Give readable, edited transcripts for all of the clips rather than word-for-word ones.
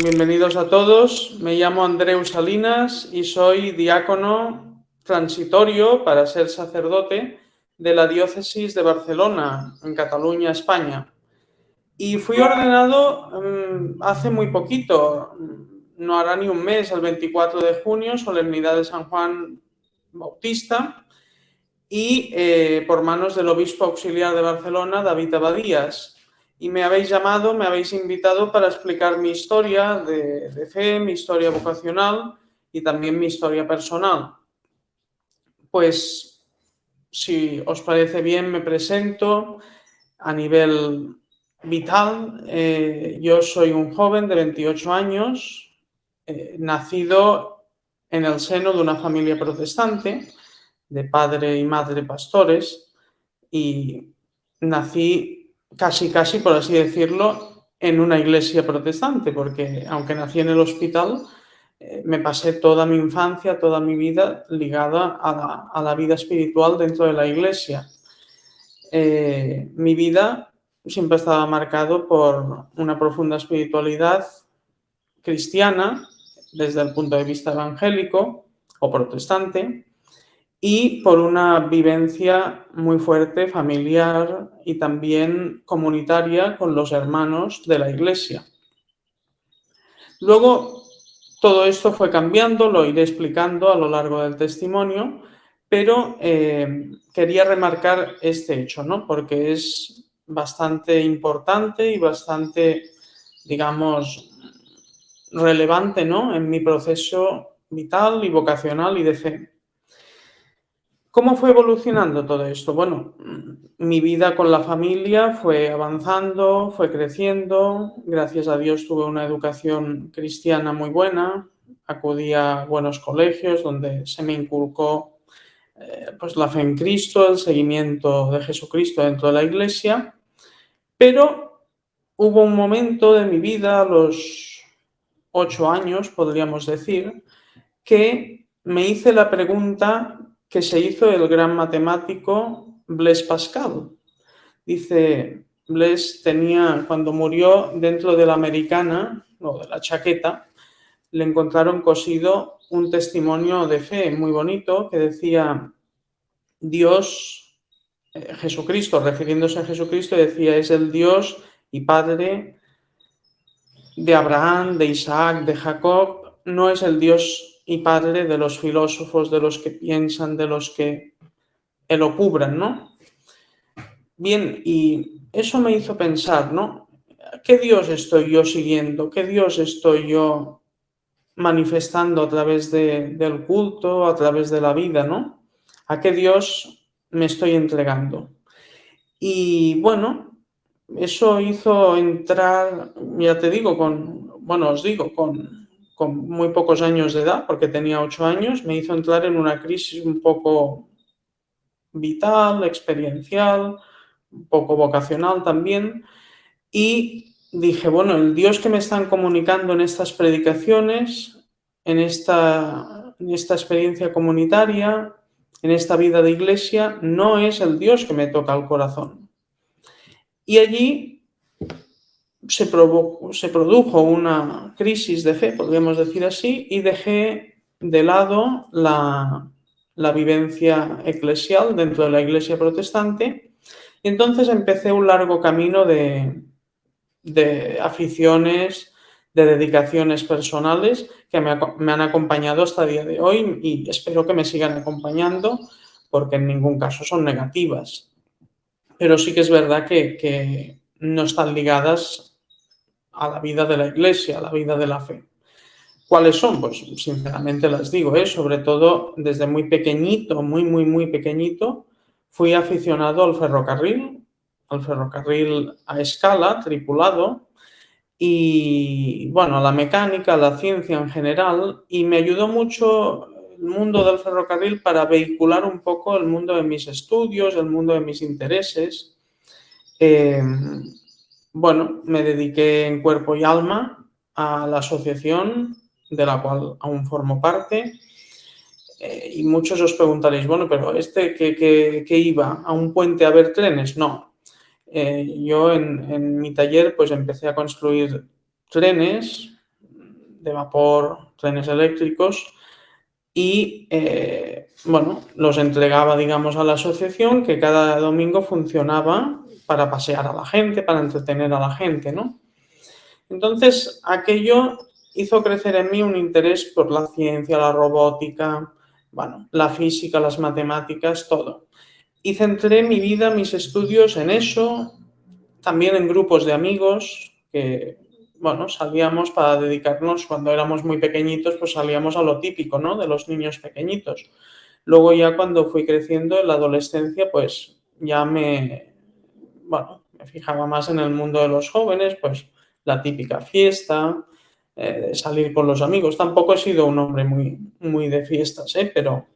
bienvenidos a todos. Me llamo Andreu Salinas y soy diácono transitorio para ser sacerdote de la diócesis de Barcelona, en Cataluña, España. Y fui ordenado hace muy poquito, no hará ni un mes, el 24 de junio, solemnidad de San Juan Bautista, y por manos del obispo auxiliar de Barcelona, David Abadías. Y me habéis llamado, me habéis invitado para explicar mi historia de fe, mi historia vocacional y también mi historia personal. Pues, si os parece bien, me presento a nivel vital. Yo soy un joven de 28 años, nacido en el seno de una familia protestante, de padre y madre pastores, y nací casi, por así decirlo, en una iglesia protestante, porque aunque nací en el hospital, me pasé toda mi infancia, toda mi vida ligada a la vida espiritual dentro de la iglesia. Mi vida siempre estaba marcado por una profunda espiritualidad cristiana desde el punto de vista evangélico o protestante, y por una vivencia muy fuerte familiar y también comunitaria con los hermanos de la iglesia. Luego, todo esto fue cambiando, lo iré explicando a lo largo del testimonio, pero quería remarcar este hecho, ¿no? Porque es bastante importante y bastante, digamos, relevante, ¿no? En mi proceso vital y vocacional y de fe. ¿Cómo fue evolucionando todo esto? Bueno, mi vida con la familia fue avanzando, fue creciendo. Gracias a Dios tuve una educación cristiana muy buena. Acudí a buenos colegios donde se me inculcó pues la fe en Cristo, el seguimiento de Jesucristo dentro de la iglesia. Pero hubo un momento de mi vida, a los 8 años, podríamos decir, que me hice la pregunta que se hizo el gran matemático Blaise Pascal. Dice, Blaise tenía, cuando murió dentro de la americana, o de la chaqueta, le encontraron cosido un testimonio de fe muy bonito que decía, Dios, Jesucristo, refiriéndose a Jesucristo, decía, es el Dios y Padre de Abraham, de Isaac, de Jacob, no es el Dios y Padre de los filósofos, de los que piensan, de los que elocubran, ¿no? Bien, y eso me hizo pensar, ¿no? ¿Qué Dios estoy yo siguiendo? ¿Qué Dios estoy yo manifestando a través del culto, a través de la vida, ¿no? ¿A qué Dios me estoy entregando? Y bueno, eso hizo entrar, ya te digo, con muy pocos años de edad, porque tenía 8 años, me hizo entrar en una crisis un poco vital, experiencial, un poco vocacional también, y dije, bueno, el Dios que me están comunicando en estas predicaciones, en esta experiencia comunitaria, en esta vida de iglesia, no es el Dios que me toca el corazón. Y allí se produjo una crisis de fe, podríamos decir así, y dejé de lado la vivencia eclesial dentro de la iglesia protestante, y entonces empecé un largo camino de aficiones, de dedicaciones personales que me han acompañado hasta el día de hoy y espero que me sigan acompañando porque en ningún caso son negativas. Pero sí que es verdad que no están ligadas a la vida de la iglesia, a la vida de la fe. ¿Cuáles son? Pues sinceramente las digo, sobre todo desde muy pequeñito, muy pequeñito, fui aficionado al ferrocarril a escala, tripulado, y bueno, a la mecánica, a la ciencia en general, y me ayudó mucho el mundo del ferrocarril para vehicular un poco el mundo de mis estudios, el mundo de mis intereses. Bueno, me dediqué en cuerpo y alma a la asociación de la cual aún formo parte. Y muchos os preguntaréis, bueno, pero ¿qué iba? ¿A un puente a ver trenes? No. Yo en mi taller pues empecé a construir trenes de vapor, trenes eléctricos y, bueno, los entregaba, digamos, a la asociación que cada domingo funcionaba para pasear a la gente, para entretener a la gente, ¿no? Entonces, aquello hizo crecer en mí un interés por la ciencia, la robótica, bueno, la física, las matemáticas, todo. Y centré mi vida, mis estudios en eso, también en grupos de amigos que, bueno, salíamos para dedicarnos, cuando éramos muy pequeñitos, pues salíamos a lo típico, ¿no? De los niños pequeñitos. Luego ya cuando fui creciendo en la adolescencia, pues ya bueno, me fijaba más en el mundo de los jóvenes, pues la típica fiesta, salir con los amigos. Tampoco he sido un hombre muy de fiestas, pero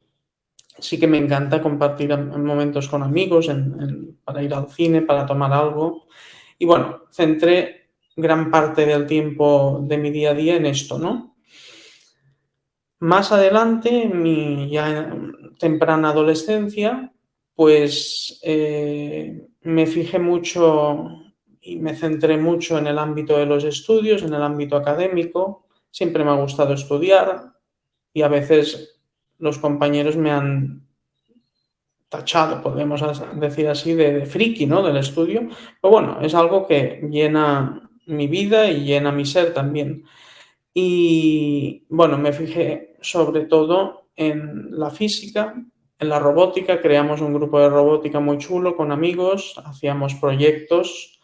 sí que me encanta compartir momentos con amigos, para ir al cine, para tomar algo. Y bueno, centré gran parte del tiempo de mi día a día en esto, ¿no? Más adelante, en mi ya temprana adolescencia, pues me fijé mucho y me centré mucho en el ámbito de los estudios, en el ámbito académico. Siempre me ha gustado estudiar y a veces los compañeros me han tachado, podemos decir así, de friki, ¿no? Del estudio. Pero bueno, es algo que llena mi vida y llena mi ser también. Y bueno, me fijé sobre todo en la física, en la robótica. Creamos un grupo de robótica muy chulo con amigos, hacíamos proyectos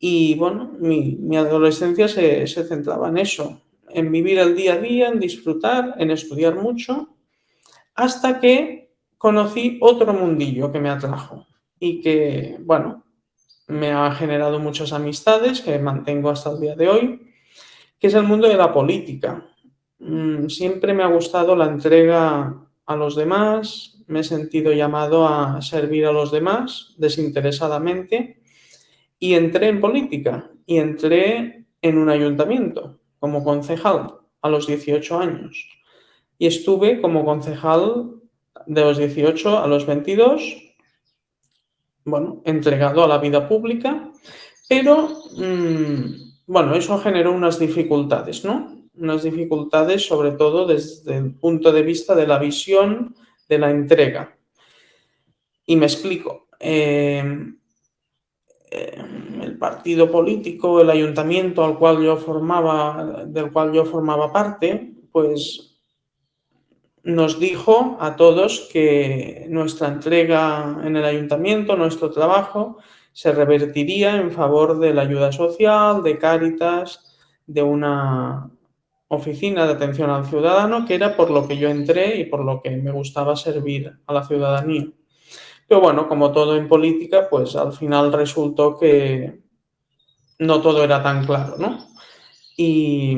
y bueno, mi adolescencia se centraba en eso, en vivir el día a día, en disfrutar, en estudiar mucho, hasta que conocí otro mundillo que me atrajo y que, bueno, me ha generado muchas amistades que mantengo hasta el día de hoy, que es el mundo de la política. Siempre me ha gustado la entrega a los demás, me he sentido llamado a servir a los demás desinteresadamente y entré en política y entré en un ayuntamiento como concejal a los 18 años y estuve como concejal de los 18 a los 22, bueno, entregado a la vida pública, pero bueno, eso generó unas dificultades, ¿no? Unas dificultades sobre todo desde el punto de vista de la visión de la entrega. Y me explico. El partido político, el ayuntamiento del cual yo formaba parte, pues nos dijo a todos que nuestra entrega en el ayuntamiento, nuestro trabajo, se revertiría en favor de la ayuda social, de Cáritas, de una oficina de atención al ciudadano, que era por lo que yo entré y por lo que me gustaba servir a la ciudadanía. Pero bueno, como todo en política, pues al final resultó que no todo era tan claro, ¿no? Y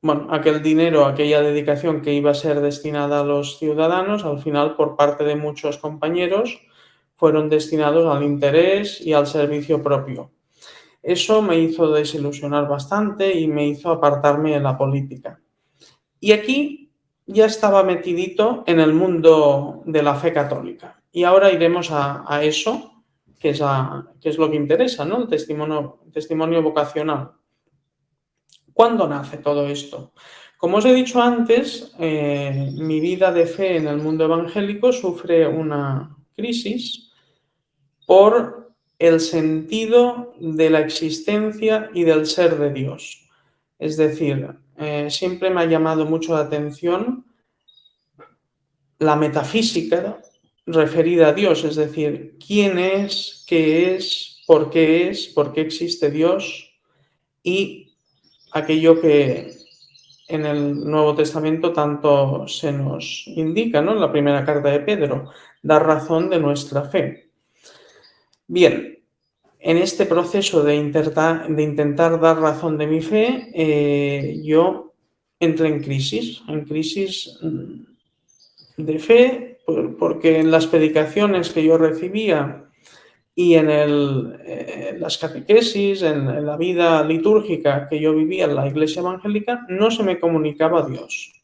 bueno, aquel dinero, aquella dedicación que iba a ser destinada a los ciudadanos, al final, por parte de muchos compañeros, fueron destinados al interés y al servicio propio. Eso me hizo desilusionar bastante y me hizo apartarme de la política. Y aquí ya estaba metidito en el mundo de la fe católica. Y ahora iremos a eso, que es lo que interesa, ¿no? El testimonio vocacional. ¿Cuándo nace todo esto? Como os he dicho antes, mi vida de fe en el mundo evangélico sufre una crisis por el sentido de la existencia y del ser de Dios. Es decir, siempre me ha llamado mucho la atención la metafísica referida a Dios, es decir, quién es, por qué existe Dios y aquello que en el Nuevo Testamento tanto se nos indica, ¿no? En la primera carta de Pedro, dar razón de nuestra fe. Bien, en este proceso de intentar dar razón de mi fe, yo entré en crisis de fe, porque en las predicaciones que yo recibía y en las catequesis, en la vida litúrgica que yo vivía en la iglesia evangélica, no se me comunicaba Dios.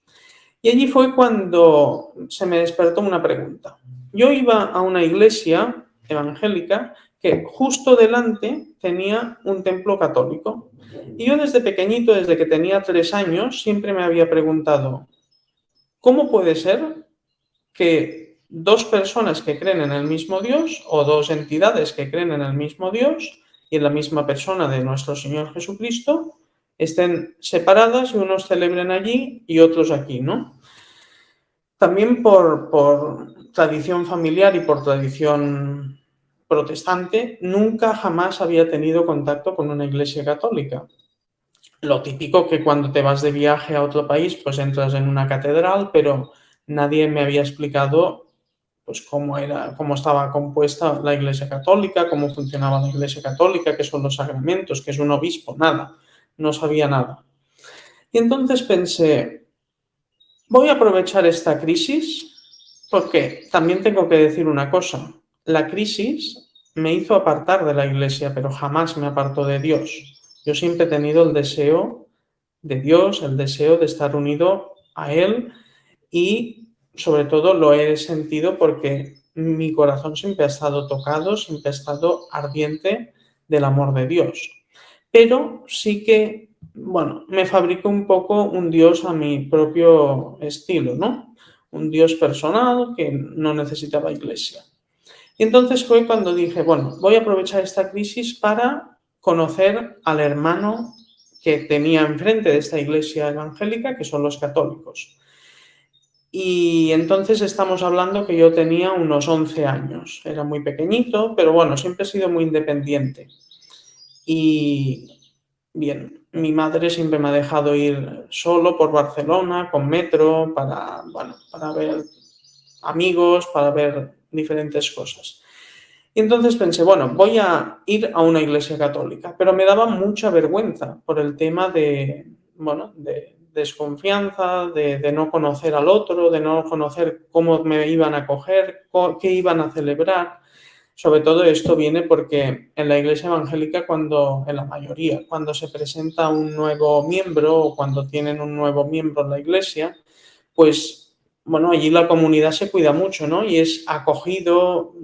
Y allí fue cuando se me despertó una pregunta. Yo iba a una iglesia evangélica que justo delante tenía un templo católico. Y yo desde pequeñito, desde que tenía 3 años, siempre me había preguntado, ¿cómo puede ser que dos personas que creen en el mismo Dios o dos entidades que creen en el mismo Dios y en la misma persona de nuestro Señor Jesucristo estén separadas y unos celebren allí y otros aquí, ¿no? También por tradición familiar y por tradición protestante, nunca jamás había tenido contacto con una iglesia católica. Lo típico que cuando te vas de viaje a otro país, pues entras en una catedral, pero nadie me había explicado pues cómo estaba compuesta la Iglesia Católica, cómo funcionaba la Iglesia Católica, qué son los sacramentos, qué es un obispo, nada, no sabía nada. Y entonces pensé, voy a aprovechar esta crisis porque también tengo que decir una cosa, la crisis me hizo apartar de la Iglesia, pero jamás me apartó de Dios. Yo siempre he tenido el deseo de Dios, el deseo de estar unido a Él y sobre todo lo he sentido porque mi corazón siempre ha estado tocado, siempre ha estado ardiente del amor de Dios. Pero sí que, bueno, me fabriqué un poco un Dios a mi propio estilo, ¿no? Un Dios personal que no necesitaba iglesia. Y entonces fue cuando dije, bueno, voy a aprovechar esta crisis para conocer al hermano que tenía enfrente de esta iglesia evangélica, que son los católicos. Y entonces estamos hablando que yo tenía unos 11 años, era muy pequeñito, pero bueno, siempre he sido muy independiente. Y bien, mi madre siempre me ha dejado ir solo por Barcelona, con metro, para ver amigos, para ver diferentes cosas. Y entonces pensé, bueno, voy a ir a una iglesia católica, pero me daba mucha vergüenza por el tema de desconfianza, de no conocer al otro, de no conocer cómo me iban a acoger, qué iban a celebrar. Sobre todo esto viene porque en la iglesia evangélica, en la mayoría, cuando se presenta un nuevo miembro o cuando tienen un nuevo miembro en la iglesia, pues, bueno, allí la comunidad se cuida mucho, ¿no? Y es acogido,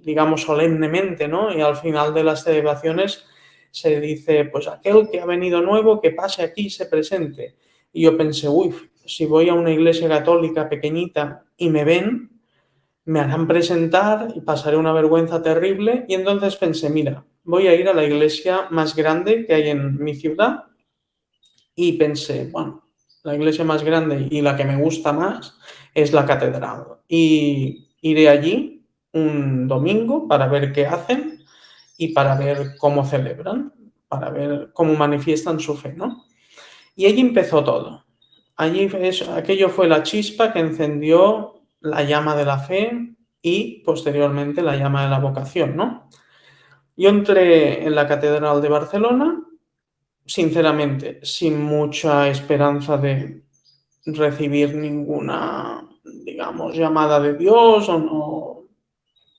digamos, solemnemente, ¿no? Y al final de las celebraciones se dice, pues aquel que ha venido nuevo, que pase aquí y se presente. Y yo pensé, uy, si voy a una iglesia católica pequeñita y me ven, me harán presentar y pasaré una vergüenza terrible. Y entonces pensé, mira, voy a ir a la iglesia más grande que hay en mi ciudad. Y pensé, bueno, la iglesia más grande y la que me gusta más es la catedral. Y iré allí un domingo para ver qué hacen y para ver cómo celebran, para ver cómo manifiestan su fe, ¿no? Y allí empezó todo. Aquello fue la chispa que encendió la llama de la fe y posteriormente la llama de la vocación, ¿no? Yo entré en la Catedral de Barcelona, sinceramente, sin mucha esperanza de recibir ninguna, digamos, llamada de Dios o no.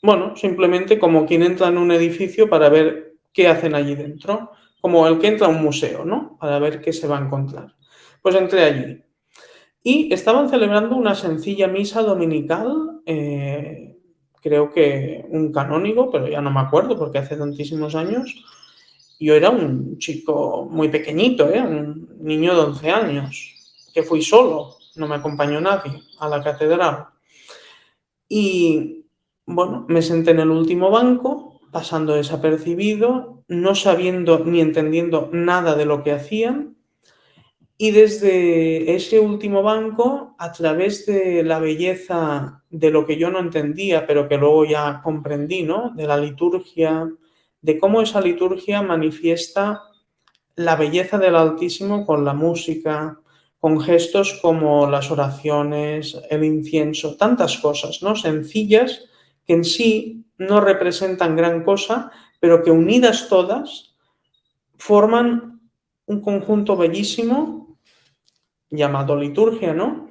Bueno, simplemente como quien entra en un edificio para ver qué hacen allí dentro, como el que entra a un museo, ¿no? Para ver qué se va a encontrar. Pues entré allí y estaban celebrando una sencilla misa dominical, creo que un canónigo, pero ya no me acuerdo porque hace tantísimos años. Yo era un chico muy pequeñito, un niño de 11 años, que fui solo, no me acompañó nadie a la catedral. Y bueno, me senté en el último banco, pasando desapercibido, no sabiendo ni entendiendo nada de lo que hacían. Y desde ese último banco, a través de la belleza de lo que yo no entendía, pero que luego ya comprendí, ¿no? De la liturgia, de cómo esa liturgia manifiesta la belleza del Altísimo con la música, con gestos como las oraciones, el incienso, tantas cosas, ¿no? Sencillas que en sí no representan gran cosa, pero que unidas todas forman un conjunto bellísimo llamado liturgia, ¿no?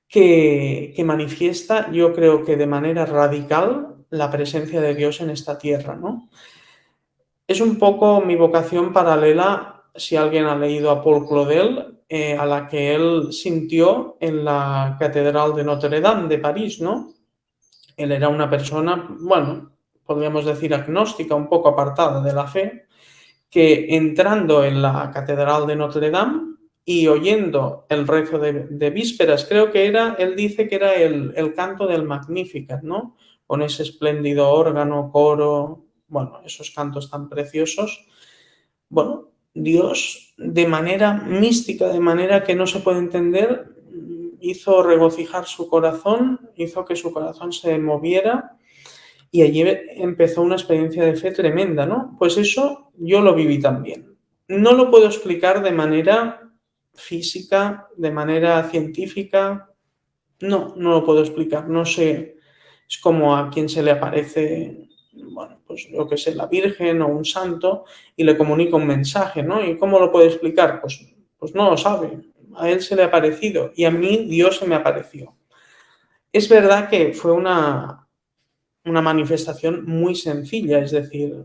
Que manifiesta, yo creo que de manera radical, la presencia de Dios en esta tierra, ¿no? Es un poco mi vocación paralela, si alguien ha leído a Paul Claudel, a la que él sintió en la Catedral de Notre Dame de París, ¿no? Él era una persona, bueno, podríamos decir, agnóstica, un poco apartada de la fe, que entrando en la Catedral de Notre Dame y oyendo el rezo de vísperas, creo que era, él dice que era el canto del Magnificat, ¿no? Con ese espléndido órgano, coro, bueno, esos cantos tan preciosos. Bueno, Dios, de manera mística, de manera que no se puede entender, hizo regocijar su corazón, hizo que su corazón se moviera y allí empezó una experiencia de fe tremenda, ¿no? Pues eso yo lo viví también. No lo puedo explicar de manera física, de manera científica, no lo puedo explicar, no sé, es como a quien se le aparece, bueno, pues yo que sé, la Virgen o un santo y le comunica un mensaje, ¿no? ¿Y cómo lo puede explicar? Pues no lo sabe, a él se le ha aparecido y a mí Dios se me apareció. Es verdad que fue una manifestación muy sencilla, es decir,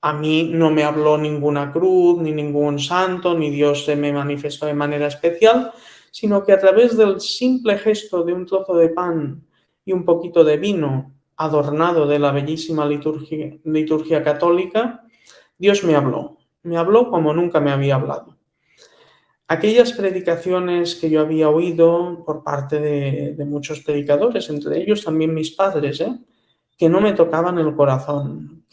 a mí no me habló ninguna cruz, ni ningún santo, ni Dios se me manifestó de manera especial, sino que a través del simple gesto de un trozo de pan y un poquito de vino adornado de la bellísima liturgia católica, Dios me habló como nunca me había hablado. Aquellas predicaciones que yo había oído por parte de muchos predicadores, entre ellos también mis padres, que no me tocaban el corazón,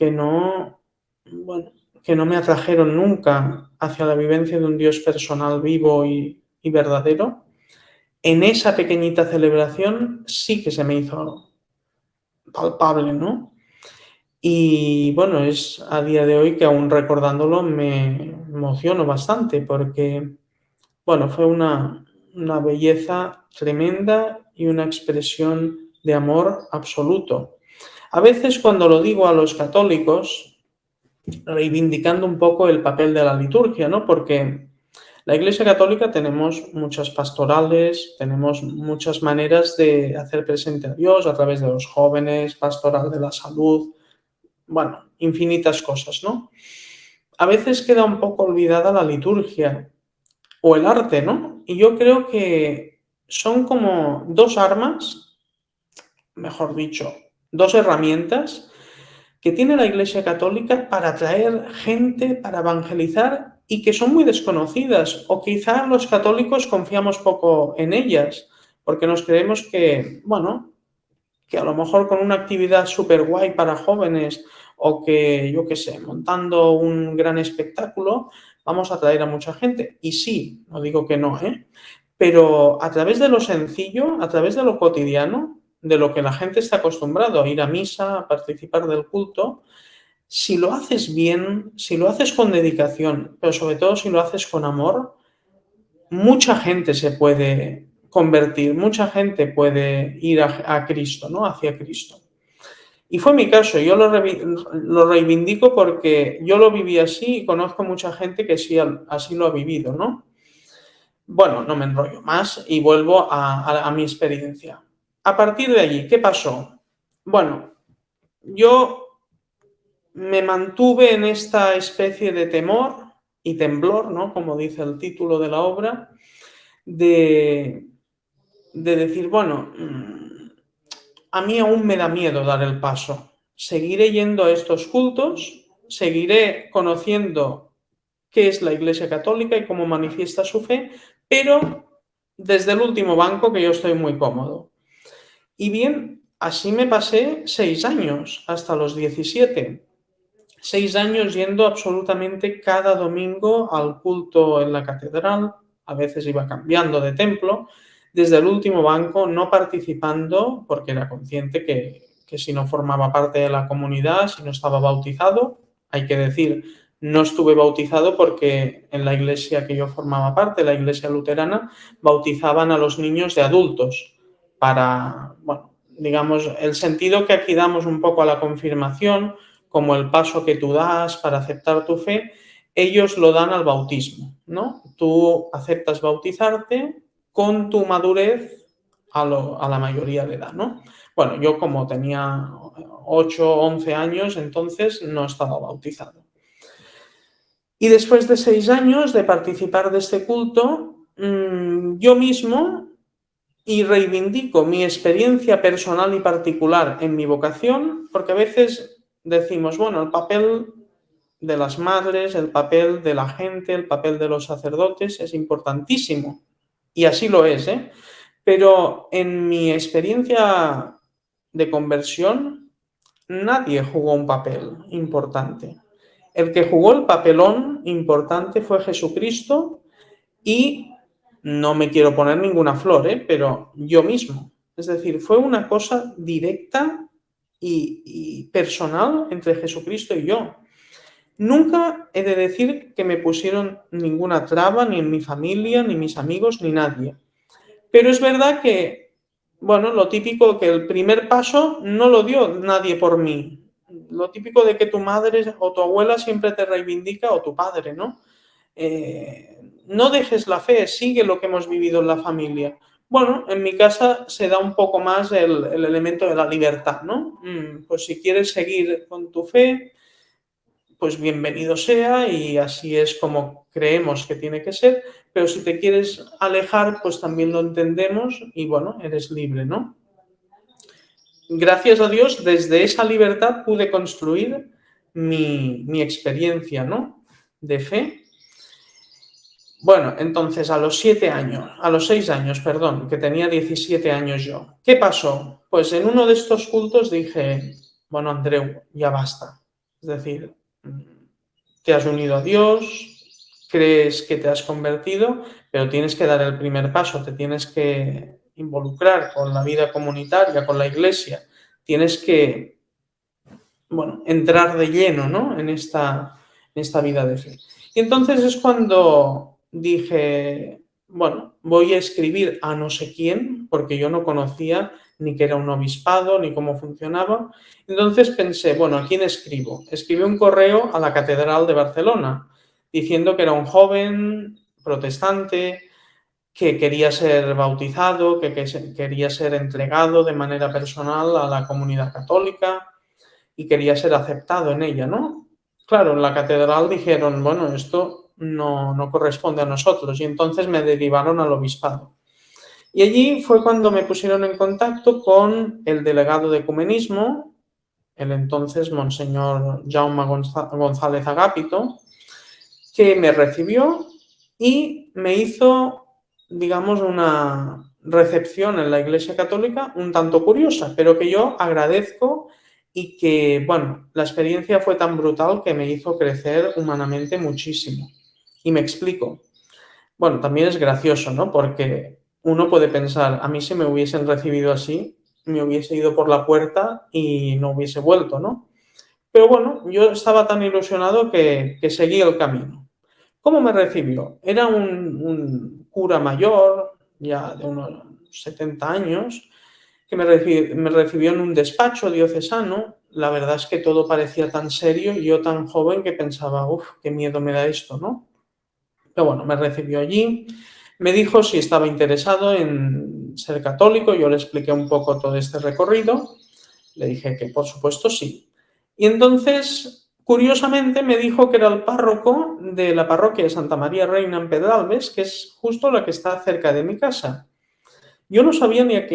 bueno, que no me atrajeron nunca hacia la vivencia de un Dios personal vivo y verdadero, en esa pequeñita celebración sí que se me hizo palpable, ¿no? Y bueno, es a día de hoy que aún recordándolo me emociono bastante porque, bueno, fue una belleza tremenda y una expresión de amor absoluto. A veces cuando lo digo a los católicos, reivindicando un poco el papel de la liturgia, ¿no? Porque la Iglesia Católica tenemos muchas pastorales, tenemos muchas maneras de hacer presente a Dios a través de los jóvenes, pastoral de la salud, bueno, infinitas cosas, ¿no? A veces queda un poco olvidada la liturgia o el arte, ¿no? Y yo creo que son como dos armas, mejor dicho, dos herramientas que tiene la Iglesia Católica para atraer gente, para evangelizar y que son muy desconocidas o quizá los católicos confiamos poco en ellas porque nos creemos que, bueno, que a lo mejor con una actividad súper guay para jóvenes o que, yo qué sé, montando un gran espectáculo, vamos a atraer a mucha gente. Y sí, no digo que no, ¿eh? Pero a través de lo sencillo, a través de lo cotidiano, de lo que la gente está acostumbrado a ir a misa, a participar del culto, si lo haces bien, si lo haces con dedicación, pero sobre todo si lo haces con amor, mucha gente se puede convertir, mucha gente puede ir a Cristo, ¿no? Hacia Cristo. Y fue mi caso, yo lo reivindico porque yo lo viví así y conozco mucha gente que sí, así lo ha vivido, ¿no? Bueno, no me enrollo más y vuelvo a mi experiencia. A partir de allí, ¿qué pasó? Bueno, yo me mantuve en esta especie de temor y temblor, ¿no? Como dice el título de la obra, de, de decir, bueno, a mí aún me da miedo dar el paso. Seguiré yendo a estos cultos, seguiré conociendo qué es la Iglesia Católica y cómo manifiesta su fe, pero desde el último banco que yo estoy muy cómodo. Y bien, así me pasé 6 años, hasta los 17. 6 años yendo absolutamente cada domingo al culto en la catedral, a veces iba cambiando de templo, desde el último banco, no participando, porque era consciente que si no formaba parte de la comunidad, si no estaba bautizado, hay que decir, no estuve bautizado porque en la iglesia que yo formaba parte, la iglesia luterana, bautizaban a los niños de adultos para, bueno, digamos, el sentido que aquí damos un poco a la confirmación, como el paso que tú das para aceptar tu fe, ellos lo dan al bautismo, ¿no? Tú aceptas bautizarte con tu madurez a la mayoría de edad, ¿no? Bueno, yo como tenía 8 o 11 años, entonces no estaba bautizado. Y después de 6 años de participar de este culto, yo mismo y reivindico mi experiencia personal y particular en mi vocación, porque a veces decimos, bueno, el papel de las madres, el papel de la gente, el papel de los sacerdotes es importantísimo. Y así lo es, ¿eh? Pero en mi experiencia de conversión, nadie jugó un papel importante. El que jugó el papelón importante fue Jesucristo y no me quiero poner ninguna flor, pero yo mismo. Es decir, fue una cosa directa y personal entre Jesucristo y yo. Nunca he de decir que me pusieron ninguna traba, ni en mi familia, ni mis amigos, ni nadie. Pero es verdad que, bueno, lo típico que el primer paso no lo dio nadie por mí. Lo típico de que tu madre o tu abuela siempre te reivindica, o tu padre, ¿no? No dejes la fe, sigue lo que hemos vivido en la familia. Bueno, en mi casa se da un poco más el elemento de la libertad, ¿no? Pues si quieres seguir con tu fe, pues bienvenido sea y así es como creemos que tiene que ser, pero si te quieres alejar, pues también lo entendemos y bueno, eres libre, ¿no? Gracias a Dios, desde esa libertad pude construir mi experiencia, ¿no? De fe. Bueno, entonces a los 6 años, perdón, que tenía 17 años yo. ¿Qué pasó? Pues en uno de estos cultos dije, bueno, Andreu, ya basta. Es decir, te has unido a Dios, crees que te has convertido, pero tienes que dar el primer paso, te tienes que involucrar con la vida comunitaria, con la iglesia, tienes que, bueno, entrar de lleno, ¿no? En esta vida de fe. Y entonces es cuando dije, bueno, voy a escribir a no sé quién, porque yo no conocía ni que era un obispado, ni cómo funcionaba. Entonces pensé, bueno, ¿a quién escribo? Escribí un correo a la Catedral de Barcelona, diciendo que era un joven protestante, que quería ser bautizado, que quería ser entregado de manera personal a la comunidad católica y quería ser aceptado en ella, ¿no? Claro, en la catedral dijeron, bueno, esto no corresponde a nosotros y entonces me derivaron al obispado. Y allí fue cuando me pusieron en contacto con el delegado de ecumenismo, el entonces Monseñor Jaume González Agapito, que me recibió y me hizo, digamos, una recepción en la Iglesia Católica un tanto curiosa, pero que yo agradezco y que, bueno, la experiencia fue tan brutal que me hizo crecer humanamente muchísimo. Y me explico. Bueno, también es gracioso, ¿no? Porque uno puede pensar, a mí si me hubiesen recibido así, me hubiese ido por la puerta y no hubiese vuelto, ¿no? Pero bueno, yo estaba tan ilusionado que seguí el camino. ¿Cómo me recibió? Era un cura mayor, ya de unos 70 años, que me recibió en un despacho diocesano. La verdad es que todo parecía tan serio y yo tan joven que pensaba, uff, qué miedo me da esto, ¿no? Pero bueno, me recibió allí, me dijo si estaba interesado en ser católico, yo le expliqué un poco todo este recorrido, le dije que por supuesto sí. Y entonces, curiosamente, me dijo que era el párroco de la parroquia de Santa María Reina en Pedralbes, que es justo la que está cerca de mi casa. Yo no sabía ni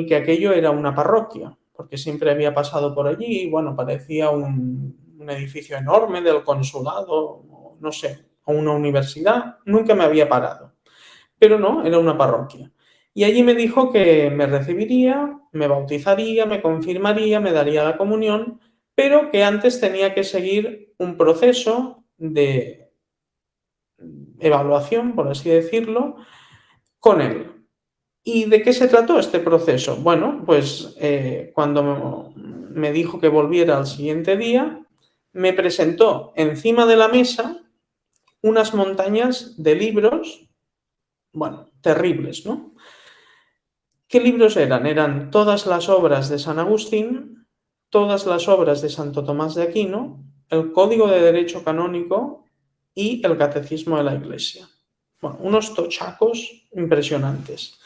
que aquello era una parroquia, porque siempre había pasado por allí y bueno, parecía un edificio enorme del consulado, no sé, o una universidad. Nunca me había parado. Pero no, era una parroquia. Y allí me dijo que me recibiría, me bautizaría, me confirmaría, me daría la comunión, pero que antes tenía que seguir un proceso de evaluación, por así decirlo, con él. ¿Y de qué se trató este proceso? Bueno, pues cuando me dijo que volviera al siguiente día, me presentó encima de la mesa unas montañas de libros, bueno, terribles, ¿no? ¿Qué libros eran? Eran todas las obras de San Agustín, todas las obras de Santo Tomás de Aquino, el Código de Derecho Canónico y el Catecismo de la Iglesia. Bueno, unos tochacos impresionantes.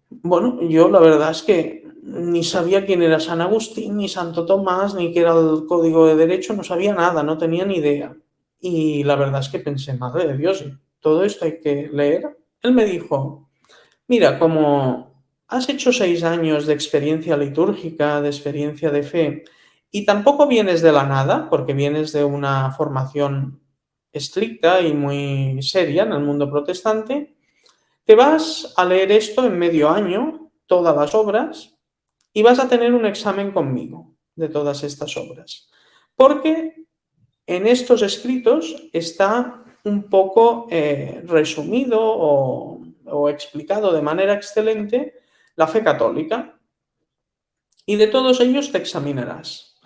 Bueno, yo la verdad es que ni sabía quién era San Agustín, ni Santo Tomás, ni qué era el Código de Derecho, no sabía nada, no tenía ni idea. Y la verdad es que pensé, madre de Dios, ¿todo esto hay que leer? Él me dijo, mira, como has hecho 6 años de experiencia litúrgica, de experiencia de fe, y tampoco vienes de la nada, porque vienes de una formación estricta y muy seria en el mundo protestante, te vas a leer esto en medio año, todas las obras, y vas a tener un examen conmigo de todas estas obras. Porque en estos escritos está un poco resumido o explicado de manera excelente la fe católica, y de todos ellos te examinarás.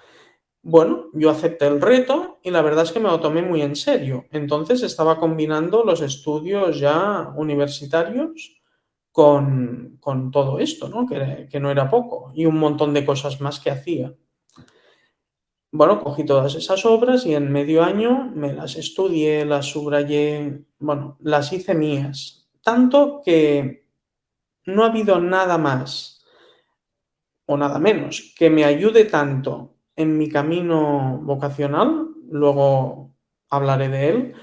Bueno, yo acepté el reto y la verdad es que me lo tomé muy en serio. Entonces estaba combinando los estudios ya universitarios con todo esto, ¿no? Que no era poco, y un montón de cosas más que hacía. Bueno, cogí todas esas obras y en medio año me las estudié, las subrayé, bueno, las hice mías. Tanto que no ha habido nada más o nada menos que me ayude tanto en mi camino vocacional, luego hablaré de él,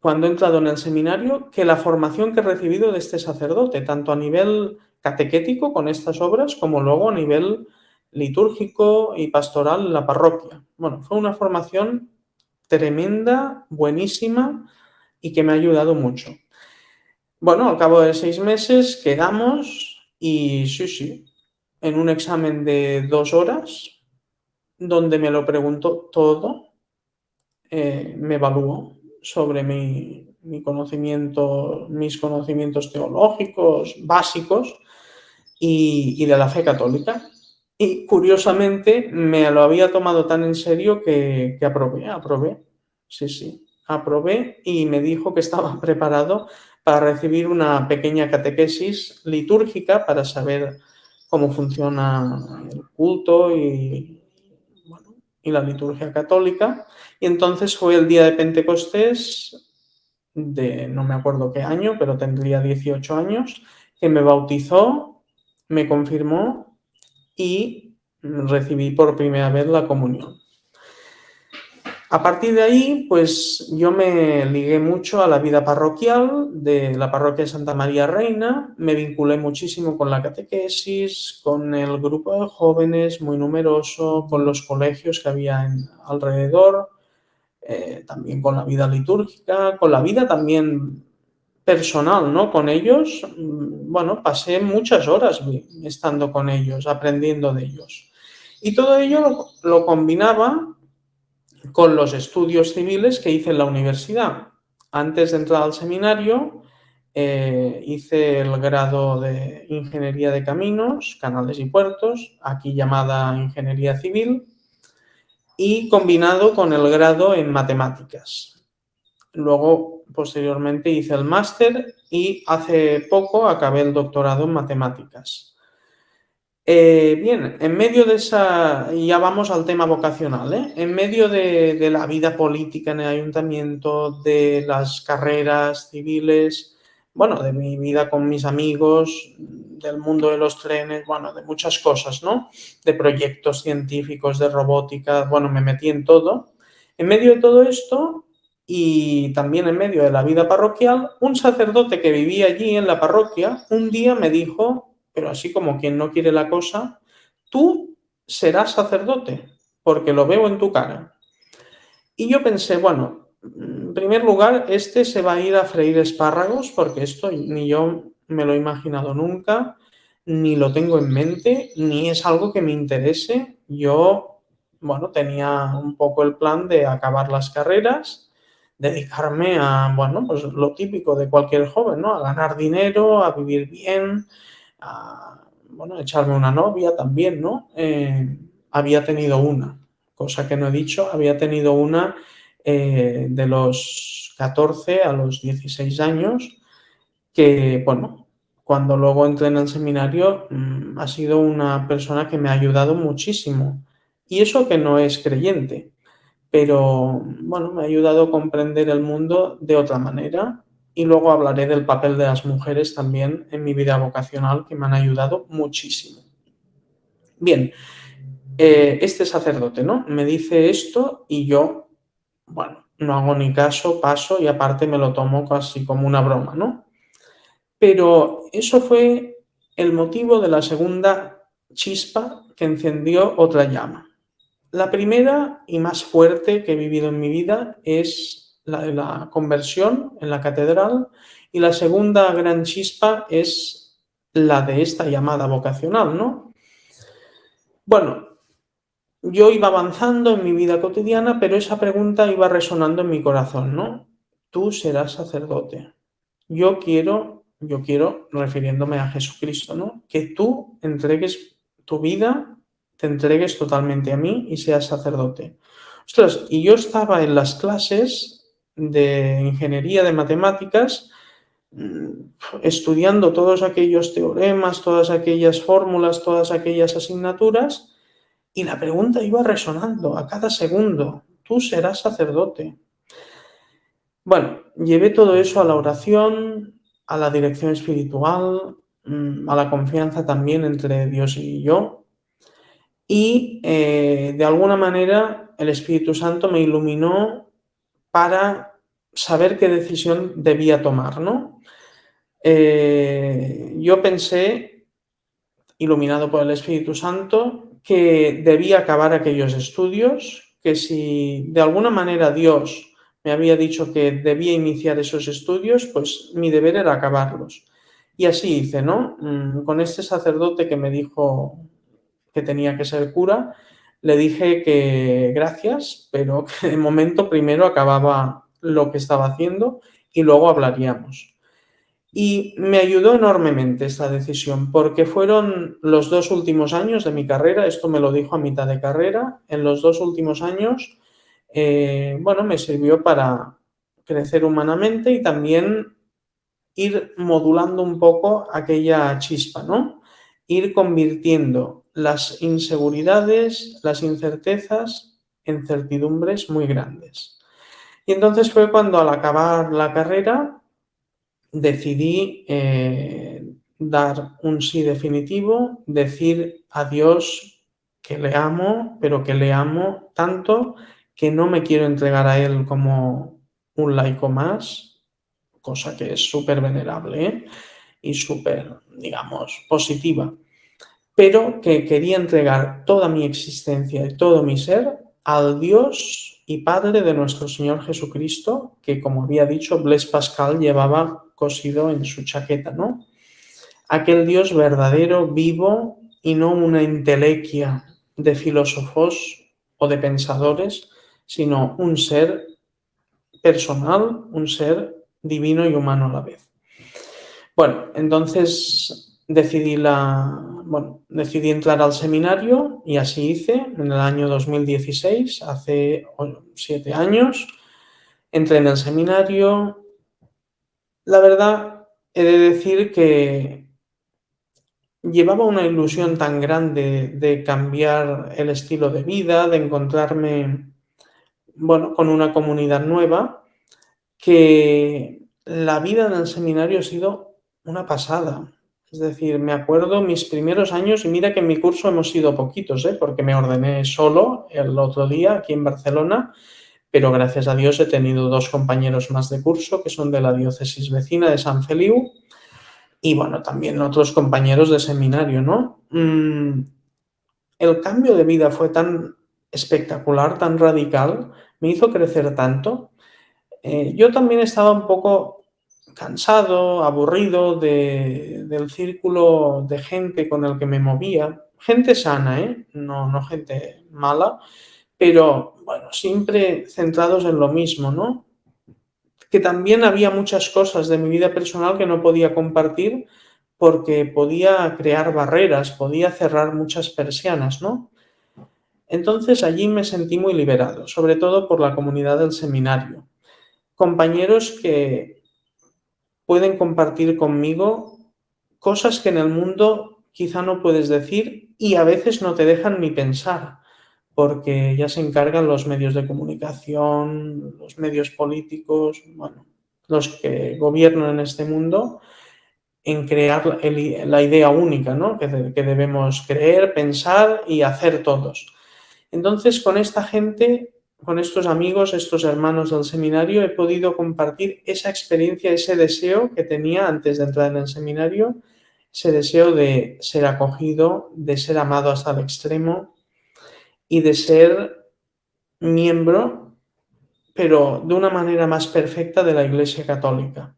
cuando he entrado en el seminario, que la formación que he recibido de este sacerdote, tanto a nivel catequético con estas obras, como luego a nivel litúrgico y pastoral en la parroquia. Bueno, fue una formación tremenda, buenísima y que me ha ayudado mucho. Bueno, al cabo de 6 meses quedamos y sí, en un examen de 2 horas, donde me lo preguntó todo, me evaluó sobre mi conocimiento, mis conocimientos teológicos básicos y de la fe católica. Y curiosamente me lo había tomado tan en serio que aprobé. Sí, aprobé y me dijo que estaba preparado para recibir una pequeña catequesis litúrgica para saber cómo funciona el culto bueno, y la liturgia católica. Y entonces fue el día de Pentecostés de no me acuerdo qué año, pero tendría 18 años, que me bautizó, me confirmó y recibí por primera vez la comunión. A partir de ahí, pues yo me ligué mucho a la vida parroquial de la parroquia de Santa María Reina, me vinculé muchísimo con la catequesis, con el grupo de jóvenes muy numeroso, con los colegios que había alrededor, también con la vida litúrgica, con la vida también personal, ¿no? Con ellos, bueno, pasé muchas horas estando con ellos, aprendiendo de ellos. Y todo ello lo combinaba con los estudios civiles que hice en la universidad. Antes de entrar al seminario, hice el grado de Ingeniería de Caminos, Canales y Puertos, aquí llamada Ingeniería Civil, y combinado con el grado en Matemáticas. Luego, posteriormente, hice el máster y hace poco acabé el doctorado en Matemáticas. Bien, en medio de esa, ya vamos al tema vocacional, ¿eh? En medio de la vida política en el ayuntamiento, de las carreras civiles, bueno, de mi vida con mis amigos, del mundo de los trenes, bueno, de muchas cosas, ¿no? De proyectos científicos, de robótica, bueno, me metí en todo. En medio de todo esto y también en medio de la vida parroquial, un sacerdote que vivía allí en la parroquia, un día me dijo, pero así como quien no quiere la cosa, tú serás sacerdote, porque lo veo en tu cara. Y yo pensé, bueno, en primer lugar, este se va a ir a freír espárragos, porque esto ni yo me lo he imaginado nunca, ni lo tengo en mente, ni es algo que me interese. Yo, bueno, tenía un poco el plan de acabar las carreras, dedicarme a, bueno, pues lo típico de cualquier joven, ¿no? A ganar dinero, a vivir bien, a, bueno, echarme una novia también, ¿no? Había tenido una, cosa que no he dicho, había tenido una de los 14 a los 16 años, que, bueno, cuando luego entré en el seminario, ha sido una persona que me ha ayudado muchísimo. Y eso que no es creyente, pero, bueno, me ha ayudado a comprender el mundo de otra manera. Y luego hablaré del papel de las mujeres también en mi vida vocacional, que me han ayudado muchísimo. Bien, este sacerdote, ¿no? Me dice esto y yo, bueno, no hago ni caso, paso y aparte me lo tomo casi como una broma, ¿no? Pero eso fue el motivo de la segunda chispa que encendió otra llama. La primera y más fuerte que he vivido en mi vida es la de la conversión en la catedral, y la segunda gran chispa es la de esta llamada vocacional, ¿no? Bueno, yo iba avanzando en mi vida cotidiana, pero esa pregunta iba resonando en mi corazón, ¿no? Tú serás sacerdote. Yo quiero, refiriéndome a Jesucristo, ¿no? Que tú entregues tu vida, te entregues totalmente a mí y seas sacerdote. Ostras, y yo estaba en las clases de ingeniería de matemáticas, estudiando todos aquellos teoremas, todas aquellas fórmulas, todas aquellas asignaturas, y la pregunta iba resonando a cada segundo: tú serás sacerdote. Bueno, llevé todo eso a la oración, a la dirección espiritual, a la confianza también entre Dios y yo, y de alguna manera el Espíritu Santo me iluminó para saber qué decisión debía tomar, ¿no? Yo pensé, iluminado por el Espíritu Santo, que debía acabar aquellos estudios, que si de alguna manera Dios me había dicho que debía iniciar esos estudios, pues mi deber era acabarlos. Y así hice, ¿no? Con este sacerdote que me dijo que tenía que ser cura, le dije que gracias, pero que de momento primero acababa lo que estaba haciendo y luego hablaríamos. Y me ayudó enormemente esta decisión, porque fueron los 2 últimos años de mi carrera. Esto me lo dijo a mitad de carrera. En los 2 últimos años, bueno, me sirvió para crecer humanamente y también ir modulando un poco aquella chispa, ¿no? Ir convirtiendo las inseguridades, las incertezas en certidumbres muy grandes. Y entonces fue cuando, al acabar la carrera, decidí dar un sí definitivo, decir a Dios que le amo, pero que le amo tanto que no me quiero entregar a Él como un laico más, cosa que es súper venerable, ¿eh? Y súper, digamos, positiva, pero que quería entregar toda mi existencia y todo mi ser al Dios y Padre de nuestro Señor Jesucristo, que, como había dicho, Blaise Pascal llevaba cosido en su chaqueta, ¿no? Aquel Dios verdadero, vivo, y no una entelequia de filósofos o de pensadores, sino un ser personal, un ser divino y humano a la vez. Bueno, entonces decidí entrar al seminario, y así hice en el año 2016, hace 7 años. Entré en el seminario. La verdad, he de decir que llevaba una ilusión tan grande de cambiar el estilo de vida, de encontrarme, bueno, con una comunidad nueva, que la vida en el seminario ha sido una pasada. Es decir, me acuerdo mis primeros años, y mira que en mi curso hemos sido poquitos, porque me ordené solo el otro día aquí en Barcelona, pero gracias a Dios he tenido 2 compañeros más de curso que son de la diócesis vecina de Sant Feliu, y bueno, también otros compañeros de seminario, ¿no? El cambio de vida fue tan espectacular, tan radical, me hizo crecer tanto. Yo también estaba un poco cansado, aburrido del círculo de gente con el que me movía. Gente sana, no gente mala, pero bueno, siempre centrados en lo mismo, ¿no? Que también había muchas cosas de mi vida personal que no podía compartir porque podía crear barreras, podía cerrar muchas persianas, ¿no? Entonces allí me sentí muy liberado, sobre todo por la comunidad del seminario. Compañeros que pueden compartir conmigo cosas que en el mundo quizá no puedes decir, y a veces no te dejan ni pensar, porque ya se encargan los medios de comunicación, los medios políticos, bueno, los que gobiernan en este mundo, en crear la idea única, ¿no? Que debemos creer, pensar y hacer todos. Entonces, con esta gente, con estos amigos, estos hermanos del seminario, he podido compartir esa experiencia, ese deseo que tenía antes de entrar en el seminario, ese deseo de ser acogido, de ser amado hasta el extremo, y de ser miembro, pero de una manera más perfecta, de la Iglesia Católica.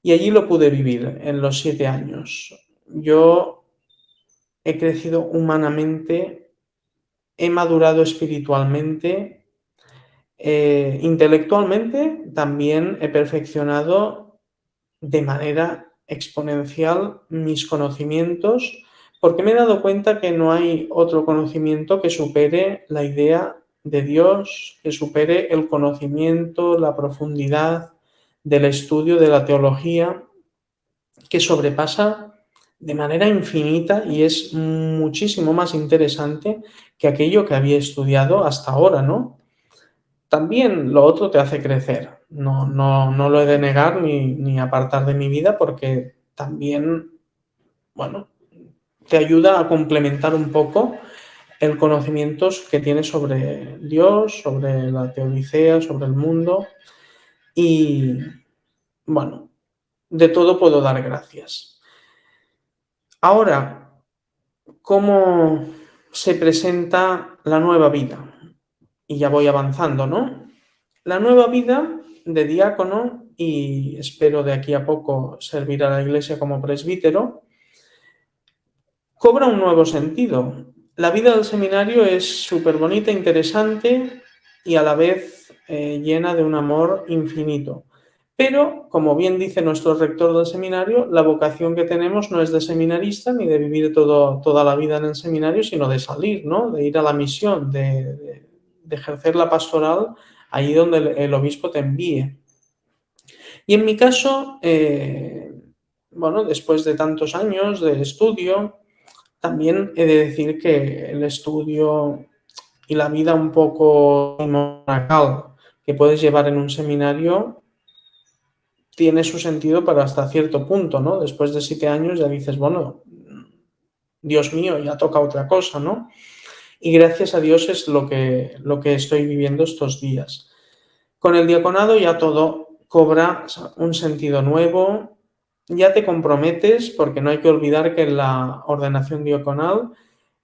Y allí lo pude vivir en los 7 años. Yo he crecido humanamente, he madurado espiritualmente, intelectualmente también he perfeccionado de manera exponencial mis conocimientos, porque me he dado cuenta que no hay otro conocimiento que supere la idea de Dios, que supere el conocimiento, la profundidad del estudio de la teología, que sobrepasa de manera infinita y es muchísimo más interesante que aquello que había estudiado hasta ahora, ¿no? También lo otro te hace crecer. No lo he de negar ni apartar de mi vida, porque también, bueno, te ayuda a complementar un poco el conocimiento que tienes sobre Dios, sobre la teodicea, sobre el mundo y, bueno, de todo puedo dar gracias. Ahora, ¿cómo se presenta la nueva vida? Y ya voy avanzando, ¿no? La nueva vida de diácono, y espero de aquí a poco servir a la Iglesia como presbítero, cobra un nuevo sentido. La vida del seminario es súper bonita, interesante y a la vez llena de un amor infinito. Pero, como bien dice nuestro rector del seminario, la vocación que tenemos no es de seminarista ni de vivir toda la vida en el seminario, sino de salir, ¿no? De ir a la misión, de ejercer la pastoral allí donde el obispo te envíe. Y en mi caso, bueno, después de tantos años de estudio, también he de decir que el estudio y la vida un poco monacal que puedes llevar en un seminario tiene su sentido para hasta cierto punto, ¿no? Después de 7 años ya dices, bueno, Dios mío, ya toca otra cosa, ¿no? Y gracias a Dios es lo que estoy viviendo estos días. Con el diaconado ya todo cobra un sentido nuevo, ya te comprometes, porque no hay que olvidar que la ordenación diaconal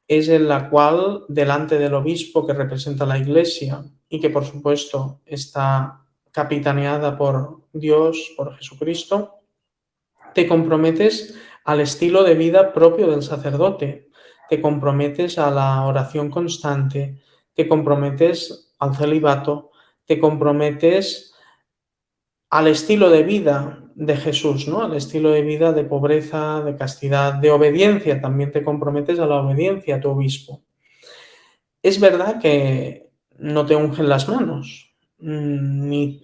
es en la cual, delante del obispo que representa la Iglesia y que por supuesto está capitaneada por Dios, por Jesucristo, te comprometes al estilo de vida propio del sacerdote, te comprometes a la oración constante, te comprometes al celibato, te comprometes al estilo de vida de Jesús, ¿no? Al estilo de vida de pobreza, de castidad, de obediencia. También te comprometes a la obediencia a tu obispo. Es verdad que no te ungen las manos, ni,